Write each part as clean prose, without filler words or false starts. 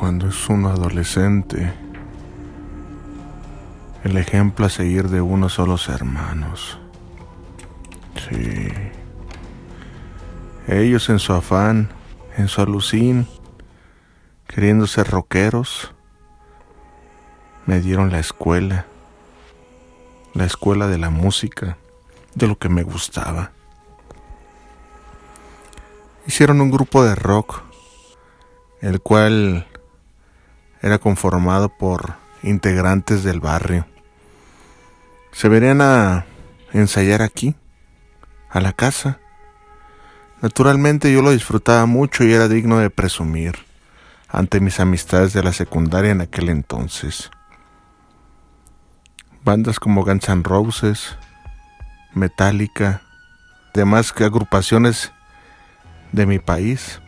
cuando es un adolescente, el ejemplo a seguir de unos solos hermanos. Sí. Ellos en su afán, en su alucín, queriendo ser rockeros, me dieron la escuela de la música, de lo que me gustaba. Hicieron un grupo de rock, el cual era conformado por integrantes del barrio. Se venían a ensayar aquí, a la casa. Naturalmente yo lo disfrutaba mucho y era digno de presumir ante mis amistades de la secundaria en aquel entonces. Bandas como Guns N' Roses, Metallica, demás agrupaciones de mi país,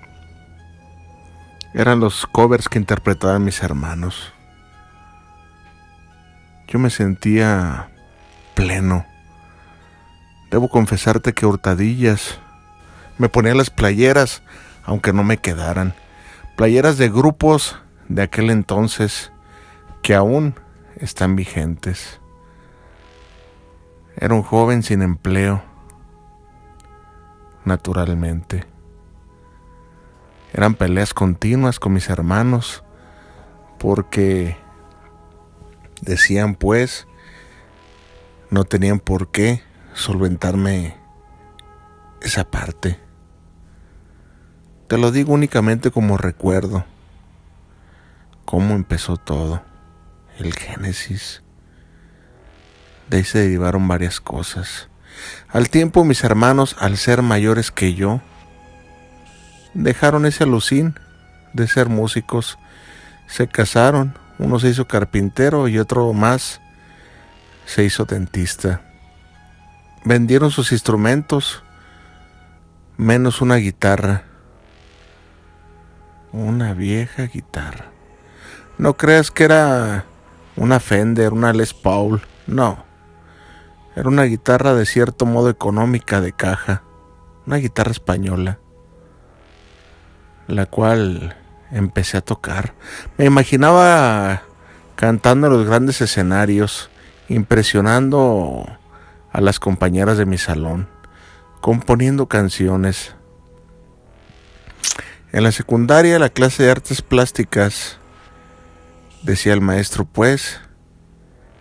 eran los covers que interpretaban mis hermanos. Yo me sentía pleno. Debo confesarte que a hurtadillas me ponía las playeras, aunque no me quedaran. Playeras de grupos de aquel entonces que aún están vigentes. Era un joven sin empleo, naturalmente. Eran peleas continuas con mis hermanos, porque decían pues, no tenían por qué solventarme esa parte. Te lo digo únicamente como recuerdo, cómo empezó todo, el génesis. De ahí se derivaron varias cosas. Al tiempo mis hermanos, al ser mayores que yo, dejaron ese alucín de ser músicos. Se casaron, uno se hizo carpintero y otro más se hizo dentista. Vendieron sus instrumentos, menos una guitarra. Una vieja guitarra. No creas que era una Fender, una Les Paul, no. Era una guitarra de cierto modo económica de caja, una guitarra española, la cual empecé a tocar. Me imaginaba cantando en los grandes escenarios, impresionando a las compañeras de mi salón, componiendo canciones. En la secundaria, la clase de artes plásticas, decía el maestro pues,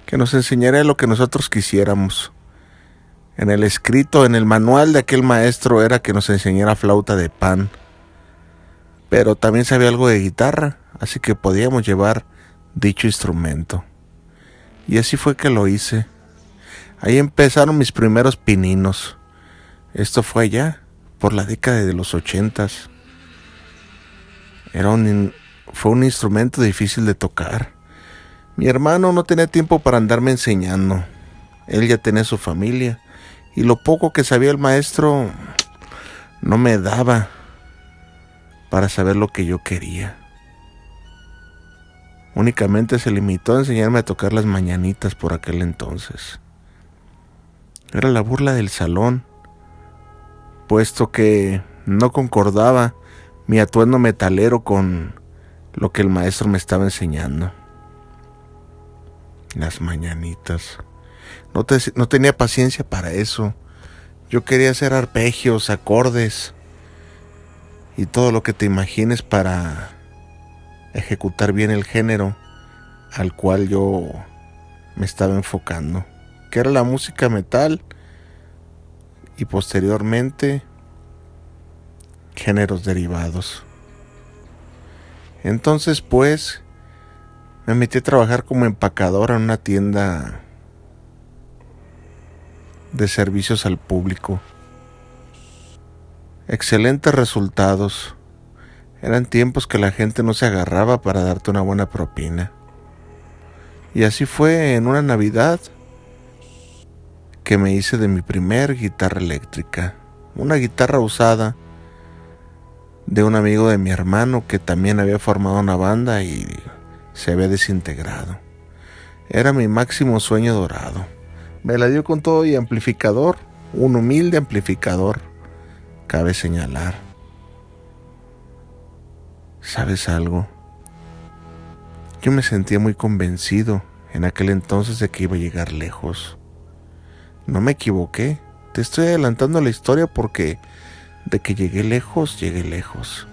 que nos enseñaría lo que nosotros quisiéramos. En el escrito, en el manual de aquel maestro era que nos enseñara flauta de pan, pero también sabía algo de guitarra, así que podíamos llevar dicho instrumento. Y así fue que lo hice. Ahí empezaron mis primeros pininos. Esto fue allá, por la década de los 80s. Fue un instrumento difícil de tocar. Mi hermano no tenía tiempo para andarme enseñando. Él ya tenía su familia, y lo poco que sabía el maestro no me daba para saber lo que yo quería. Únicamente se limitó a enseñarme a tocar las mañanitas por aquel entonces. Era la burla del salón, puesto que no concordaba mi atuendo metalero con lo que el maestro me estaba enseñando. Las mañanitas. No tenía paciencia para eso. Yo quería hacer arpegios, acordes y todo lo que te imagines para ejecutar bien el género al cual yo me estaba enfocando, que era la música metal y posteriormente géneros derivados. Entonces pues me metí a trabajar como empacador en una tienda de servicios al público. Excelentes resultados. Eran tiempos que la gente no se agarraba para darte una buena propina. Y así fue en una Navidad que me hice de mi primer guitarra eléctrica. Una guitarra usada de un amigo de mi hermano que también había formado una banda y se había desintegrado. Era mi máximo sueño dorado. Me la dio con todo y amplificador, un humilde amplificador, cabe señalar. ¿Sabes algo? Yo me sentía muy convencido en aquel entonces de que iba a llegar lejos. No me equivoqué. Te estoy adelantando la historia porque de que llegué lejos, llegué lejos.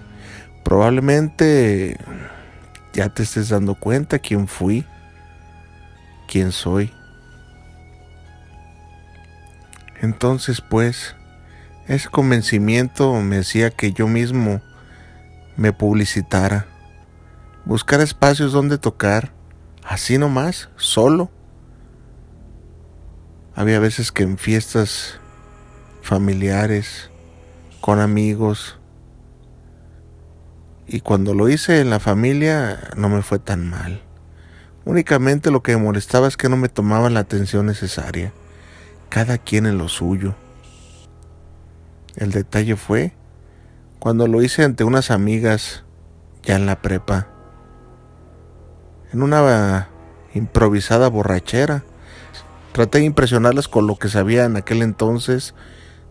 Probablemente ya te estés dando cuenta quién fui, quién soy. Entonces, pues, ese convencimiento me hacía que yo mismo me publicitara, buscar espacios donde tocar, así nomás, solo. Había veces que en fiestas familiares, con amigos, y cuando lo hice en la familia no me fue tan mal. Únicamente lo que me molestaba es que no me tomaban la atención necesaria, cada quien en lo suyo. El detalle fue cuando lo hice ante unas amigas ya en la prepa, en una improvisada borrachera. Traté de impresionarlas con lo que sabía en aquel entonces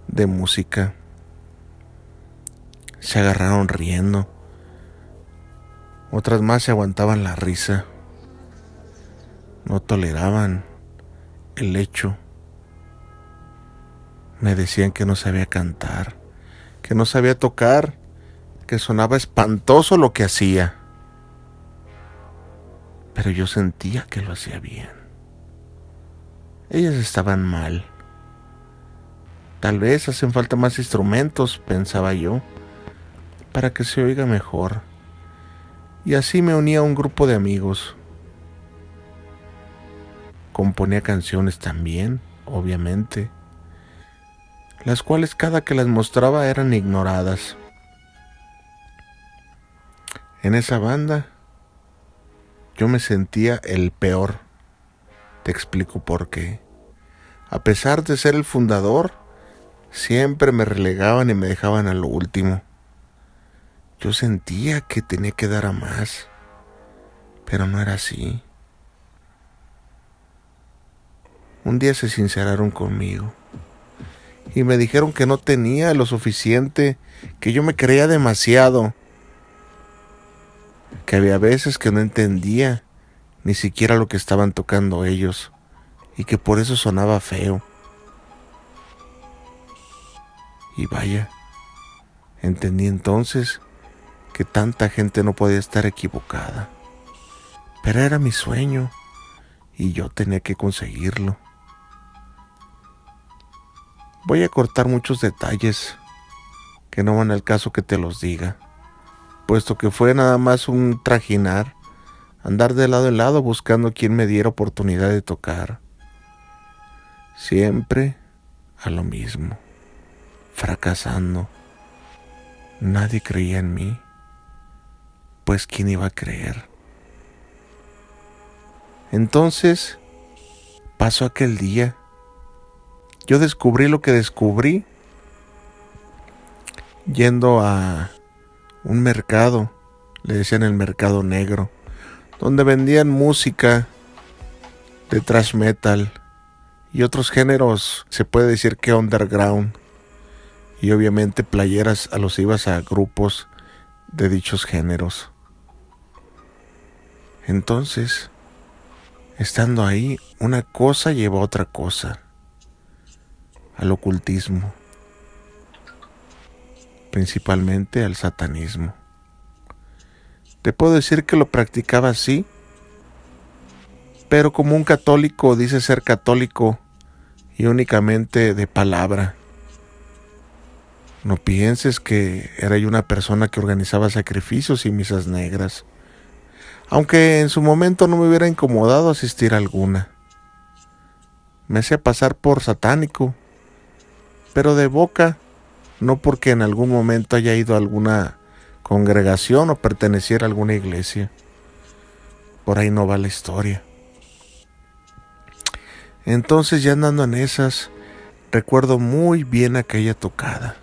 de música. Se agarraron riendo. Otras más se aguantaban la risa. No toleraban el hecho. Me decían que no sabía cantar, que no sabía tocar, que sonaba espantoso lo que hacía. Pero yo sentía que lo hacía bien. Ellas estaban mal. Tal vez hacen falta más instrumentos, pensaba yo, para que se oiga mejor. Y así me unía a un grupo de amigos. Componía canciones también, obviamente, las cuales cada que las mostraba eran ignoradas. En esa banda yo me sentía el peor. Te explico por qué. A pesar de ser el fundador, siempre me relegaban y me dejaban a lo último. Yo sentía que tenía que dar a más, pero no era así. Un día se sinceraron conmigo y me dijeron que no tenía lo suficiente, que yo me creía demasiado, que había veces que no entendía ni siquiera lo que estaban tocando ellos y que por eso sonaba feo. Y vaya, entendí entonces que tanta gente no podía estar equivocada, pero era mi sueño y yo tenía que conseguirlo. Voy a cortar muchos detalles que no van al caso que te los diga, puesto que fue nada más un trajinar, andar de lado en lado buscando quien me diera oportunidad de tocar. Siempre a lo mismo, fracasando. Nadie creía en mí, pues ¿quién iba a creer? Entonces pasó aquel día. Yo descubrí lo que descubrí yendo a un mercado, le decían el mercado negro, donde vendían música de thrash metal y otros géneros, se puede decir que underground, y obviamente playeras alusivas a grupos de dichos géneros. Entonces, estando ahí, una cosa llevó a otra cosa, al ocultismo, principalmente al satanismo. Te puedo decir que lo practicaba así, pero como un católico dice ser católico y únicamente de palabra. No pienses que era yo una persona que organizaba sacrificios y misas negras, aunque en su momento no me hubiera incomodado asistir a alguna. Me hacía pasar por satánico, pero de boca, no porque en algún momento haya ido a alguna congregación o perteneciera a alguna iglesia. Por ahí no va la historia. Entonces, ya andando en esas, recuerdo muy bien aquella tocada.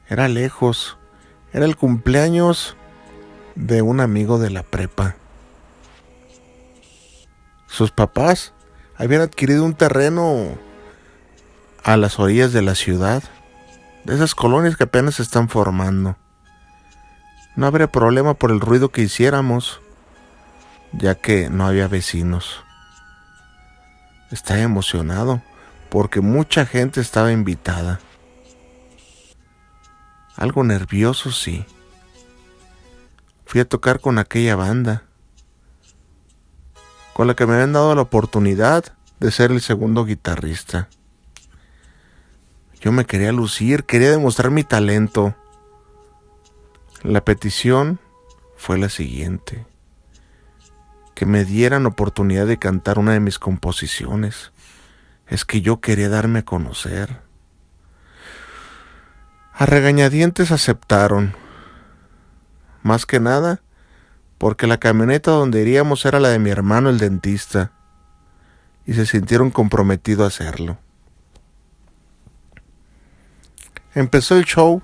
Era lejos, era el cumpleaños de un amigo de la prepa. Sus papás habían adquirido un terreno a las orillas de la ciudad, de esas colonias que apenas se están formando. No habría problema por el ruido que hiciéramos. ya que no había vecinos. Estaba emocionado porque mucha gente estaba invitada. Algo nervioso, sí. Fui a tocar con aquella banda, con la que me habían dado la oportunidad de ser el segundo guitarrista. Yo me quería lucir, quería demostrar mi talento. La petición fue la siguiente: que me dieran oportunidad de cantar una de mis composiciones. Es que yo quería darme a conocer. A regañadientes aceptaron. Más que nada, porque la camioneta donde iríamos era la de mi hermano el dentista, y se sintieron comprometidos a hacerlo. Empezó el show.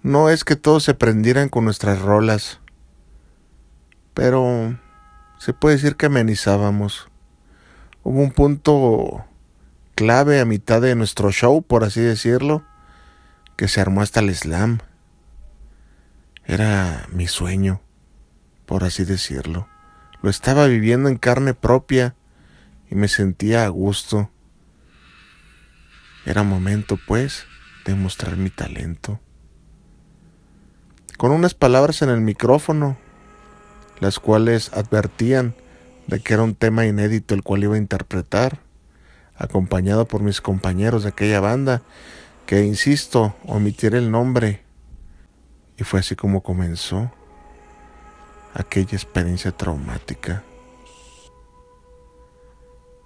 No es que todos se prendieran con nuestras rolas, pero se puede decir que amenizábamos. Hubo un punto clave a mitad de nuestro show, por así decirlo, que se armó hasta el slam. Era mi sueño, por así decirlo. Lo estaba viviendo en carne propia y me sentía a gusto. Era momento, pues, de mostrar mi talento. Con unas palabras en el micrófono, las cuales advertían de que era un tema inédito el cual iba a interpretar, acompañado por mis compañeros de aquella banda, que, insisto, omitiré el nombre. Y fue así como comenzó aquella experiencia traumática.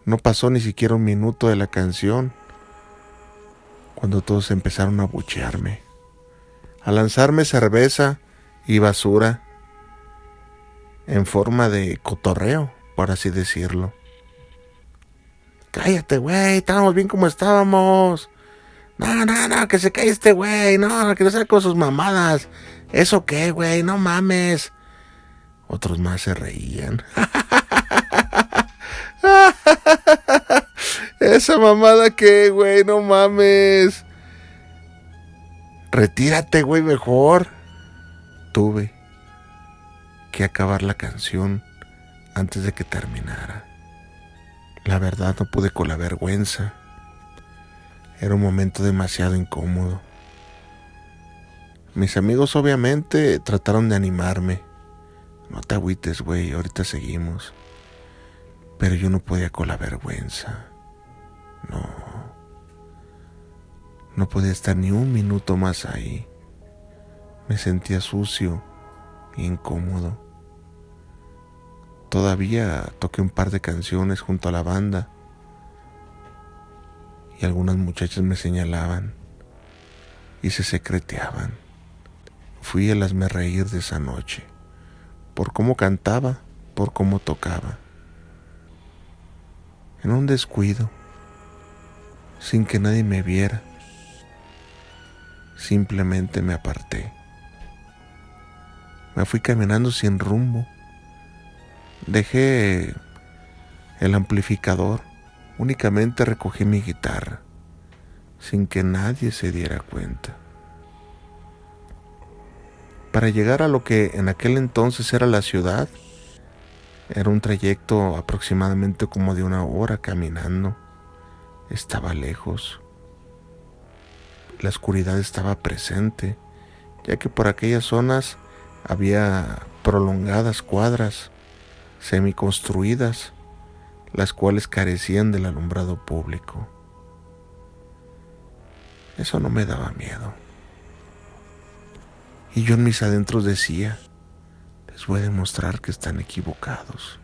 No pasó ni siquiera un minuto de la canción cuando todos empezaron a abuchearme, a lanzarme cerveza y basura en forma de cotorreo, por así decirlo. Cállate, güey, estábamos bien como estábamos. No, que se calle este güey, no, que no salga con sus mamadas. ¿Eso qué, güey? No mames. Otros más se reían. ¿Esa mamada qué, güey? No mames. Retírate, güey, mejor. Tuve que acabar la canción antes de que terminara. La verdad, no pude con la vergüenza. Era un momento demasiado incómodo. Mis amigos obviamente trataron de animarme. No te agüites, güey, ahorita seguimos. Pero yo no podía con la vergüenza. No podía estar ni un minuto más ahí. Me sentía sucio e incómodo. Todavía toqué un par de canciones junto a la banda y algunas muchachas me señalaban y se secreteaban. Fui el hazmerreír de esa noche, por cómo cantaba, por cómo tocaba. En un descuido, sin que nadie me viera, simplemente me aparté. Me fui caminando sin rumbo. Dejé el amplificador, únicamente recogí mi guitarra, sin que nadie se diera cuenta. Para llegar a lo que en aquel entonces era la ciudad, era un trayecto aproximadamente como de 1 hora caminando. Estaba lejos. La oscuridad estaba presente, ya que por aquellas zonas había prolongadas cuadras semiconstruidas, las cuales carecían del alumbrado público. Eso no me daba miedo. Y yo en mis adentros decía, les voy a demostrar que están equivocados.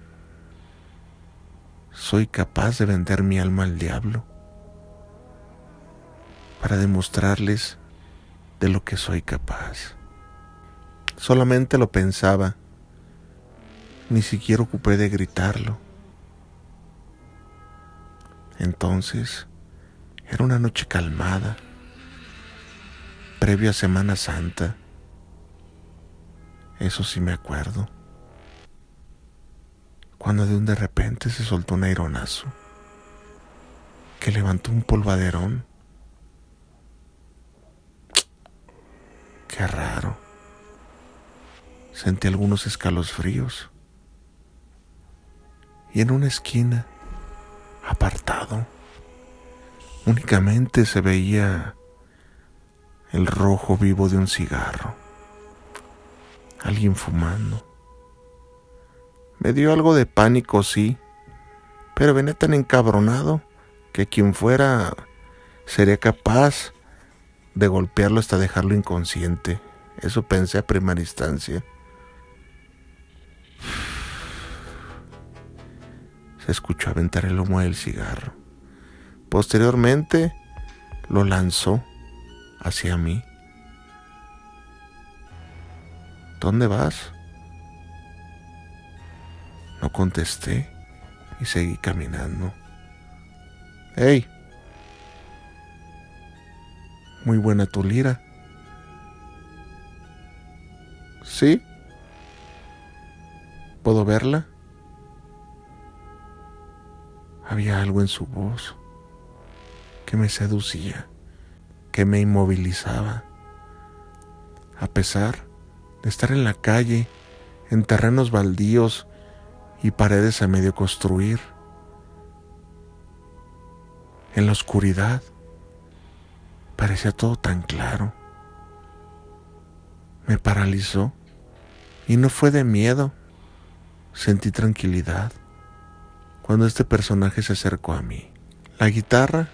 Soy capaz de vender mi alma al diablo para demostrarles de lo que soy capaz. Solamente lo pensaba, ni siquiera ocupé de gritarlo. Entonces, era una noche calmada, previo a Semana Santa. Eso sí me acuerdo. Cuando de repente se soltó un aironazo que levantó un polvaderón. Qué raro. Sentí algunos escalofríos y en una esquina, apartado, únicamente se veía el rojo vivo de un cigarro. Alguien fumando. Me dio algo de pánico, sí, pero venía tan encabronado que quien fuera sería capaz de golpearlo hasta dejarlo inconsciente. Eso pensé a primera instancia. Se escuchó aventar el humo del cigarro. Posteriormente lo lanzó hacia mí. ¿Dónde vas? No contesté y seguí caminando. ¡Hey! Muy buena tu lira. ¿Sí? ¿Puedo verla? Había algo en su voz que me seducía, que me inmovilizaba. A pesar de estar en la calle, en terrenos baldíos y paredes a medio construir, en la oscuridad, parecía todo tan claro. Me paralizó y no fue de miedo. Sentí tranquilidad cuando este personaje se acercó a mí. La guitarra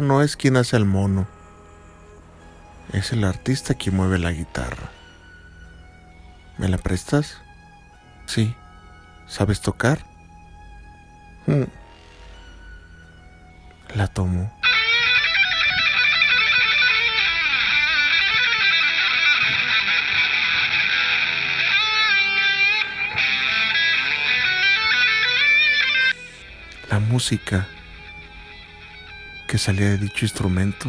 no es quien hace el mono, es el artista quien mueve la guitarra. ¿Me la prestas? Sí. ¿Sabes tocar? La tomó. La música que salía de dicho instrumento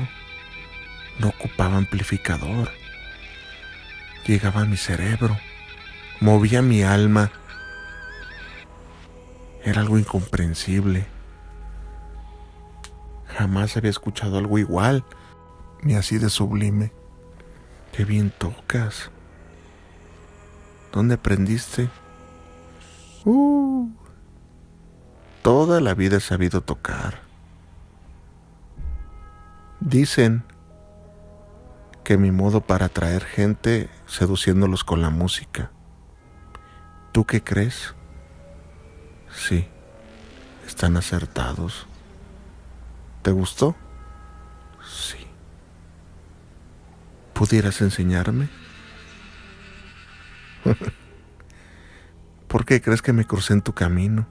no ocupaba amplificador. Llegaba a mi cerebro, movía mi alma. Era algo incomprensible. Jamás había escuchado algo igual, ni así de sublime. Qué bien tocas. ¿Dónde aprendiste? Toda la vida he sabido tocar. Dicen que mi modo para atraer gente seduciéndolos con la música. ¿Tú qué crees? Sí, están acertados. ¿Te gustó? Sí. ¿Pudieras enseñarme? ¿Por qué crees que me crucé en tu camino?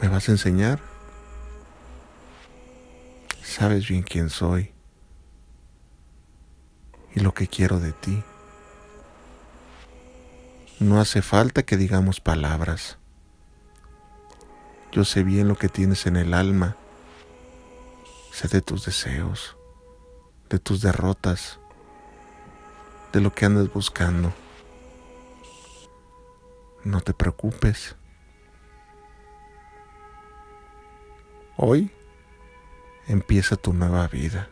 ¿Me vas a enseñar? Sabes bien quién soy y lo que quiero de ti. No hace falta que digamos palabras. Yo sé bien lo que tienes en el alma. Sé de tus deseos, de tus derrotas, de lo que andas buscando. No te preocupes. Hoy empieza tu nueva vida.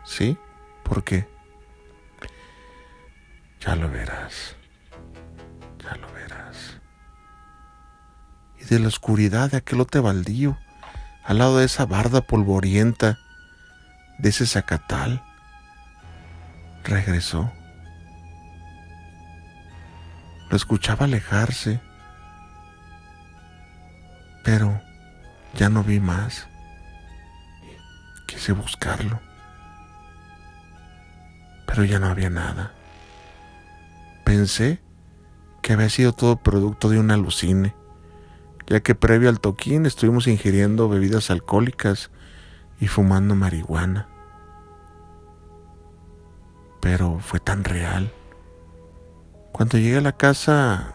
¿Sí? ¿Por qué? Ya lo verás. Ya lo verás. Y de la oscuridad de aquel lote baldío, al lado de esa barda polvorienta, de ese zacatal, regresó. Lo escuchaba alejarse, pero ya no vi más. Quise buscarlo, pero ya no había nada. Pensé que había sido todo producto de un alucine, ya que previo al toquín estuvimos ingiriendo bebidas alcohólicas y fumando marihuana. Pero fue tan real. Cuando llegué a la casa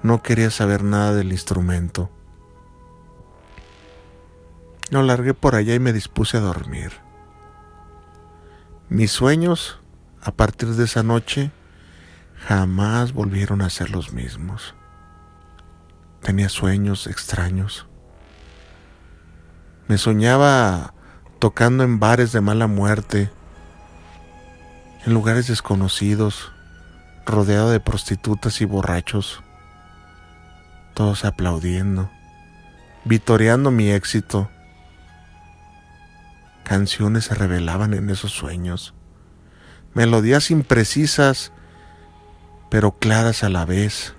no quería saber nada del instrumento. Lo largué por allá y me dispuse a dormir. Mis sueños, a partir de esa noche, jamás volvieron a ser los mismos. Tenía sueños extraños. Me soñaba tocando en bares de mala muerte, en lugares desconocidos, rodeado de prostitutas y borrachos, todos aplaudiendo, vitoreando mi éxito. Canciones se revelaban en esos sueños, melodías imprecisas, pero claras a la vez.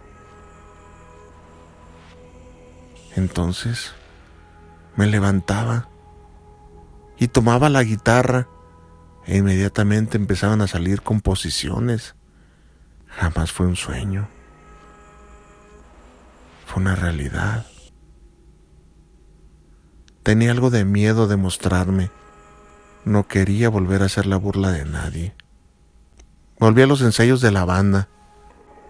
Entonces me levantaba y tomaba la guitarra e inmediatamente empezaban a salir composiciones. Jamás fue un sueño, fue una realidad. Tenía algo de miedo de mostrarme. No quería volver a hacer la burla de nadie. Volví a los ensayos de la banda.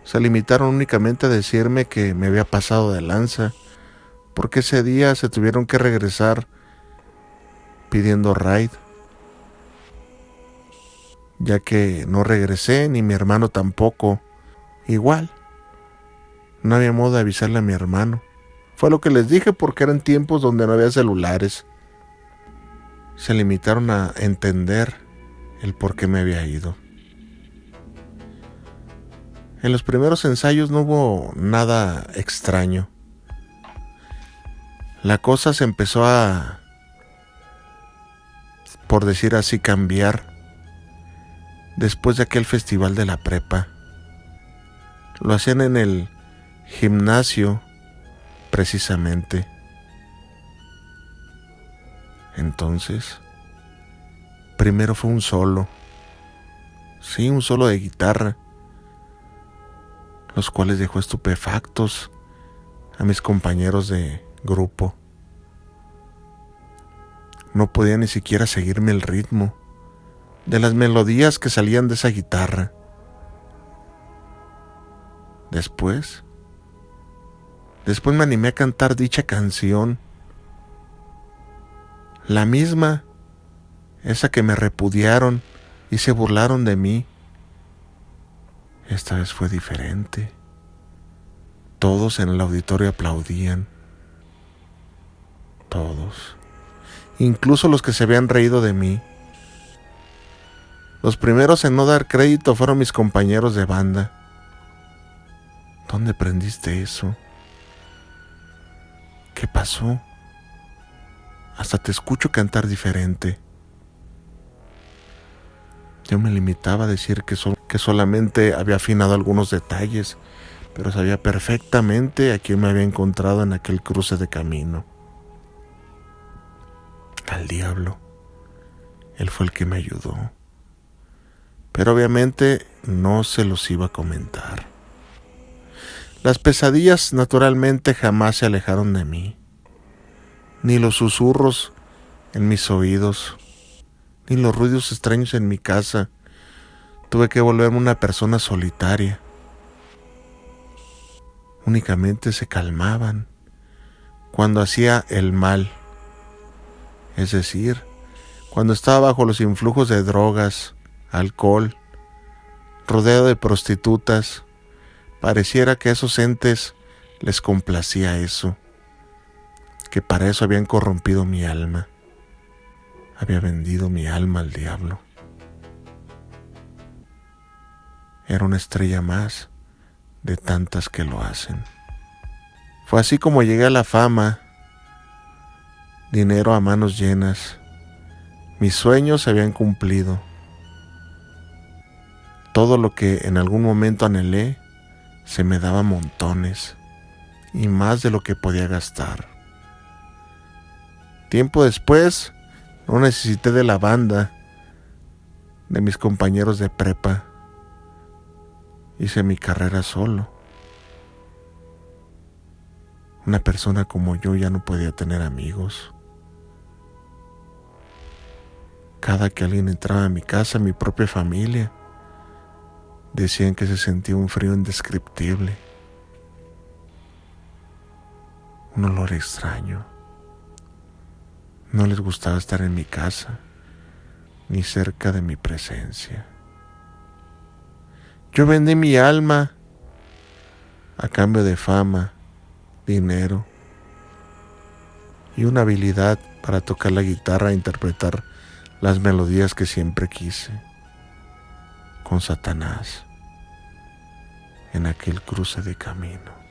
Se limitaron únicamente a decirme que me había pasado de lanza, porque ese día se tuvieron que regresar pidiendo ride, ya que no regresé ni mi hermano tampoco. Igual, no había modo de avisarle a mi hermano. Fue lo que les dije porque eran tiempos donde no había celulares. Se limitaron a entender el por qué me había ido. En los primeros ensayos no hubo nada extraño. La cosa se empezó a, por decir así, cambiar después de aquel festival de la prepa. Lo hacían en el gimnasio, precisamente. Entonces, primero fue un solo. Sí, un solo de guitarra, los cuales dejó estupefactos a mis compañeros de grupo. No podía ni siquiera seguirme el ritmo de las melodías que salían de esa guitarra. Después me animé a cantar dicha canción, la misma, esa que me repudiaron y se burlaron de mí. Esta vez fue diferente. Todos en el auditorio aplaudían. Todos. Incluso los que se habían reído de mí. Los primeros en no dar crédito fueron mis compañeros de banda. ¿Dónde aprendiste eso? ¿Qué pasó? Hasta te escucho cantar diferente. Yo me limitaba a decir que solamente había afinado algunos detalles, pero sabía perfectamente a quién me había encontrado en aquel cruce de camino. Al diablo. Él fue el que me ayudó. Pero obviamente no se los iba a comentar. Las pesadillas naturalmente jamás se alejaron de mí. Ni los susurros en mis oídos, ni los ruidos extraños en mi casa. Tuve que volverme una persona solitaria. Únicamente se calmaban cuando hacía el mal. Es decir, cuando estaba bajo los influjos de drogas, alcohol, rodeado de prostitutas. Pareciera que a esos entes les complacía eso, que para eso habían corrompido mi alma. Había vendido mi alma al diablo. Era una estrella más de tantas que lo hacen. Fue así como llegué a la fama, dinero a manos llenas. Mis sueños se habían cumplido. Todo lo que en algún momento anhelé se me daba montones y más de lo que podía gastar. Tiempo después, no necesité de la banda, de mis compañeros de prepa. Hice mi carrera solo. Una persona como yo ya no podía tener amigos. Cada que alguien entraba a mi casa, mi propia familia, decían que se sentía un frío indescriptible, un olor extraño. No les gustaba estar en mi casa, ni cerca de mi presencia. Yo vendí mi alma a cambio de fama, dinero y una habilidad para tocar la guitarra e interpretar las melodías que siempre quise. con Satanás en aquel cruce de camino.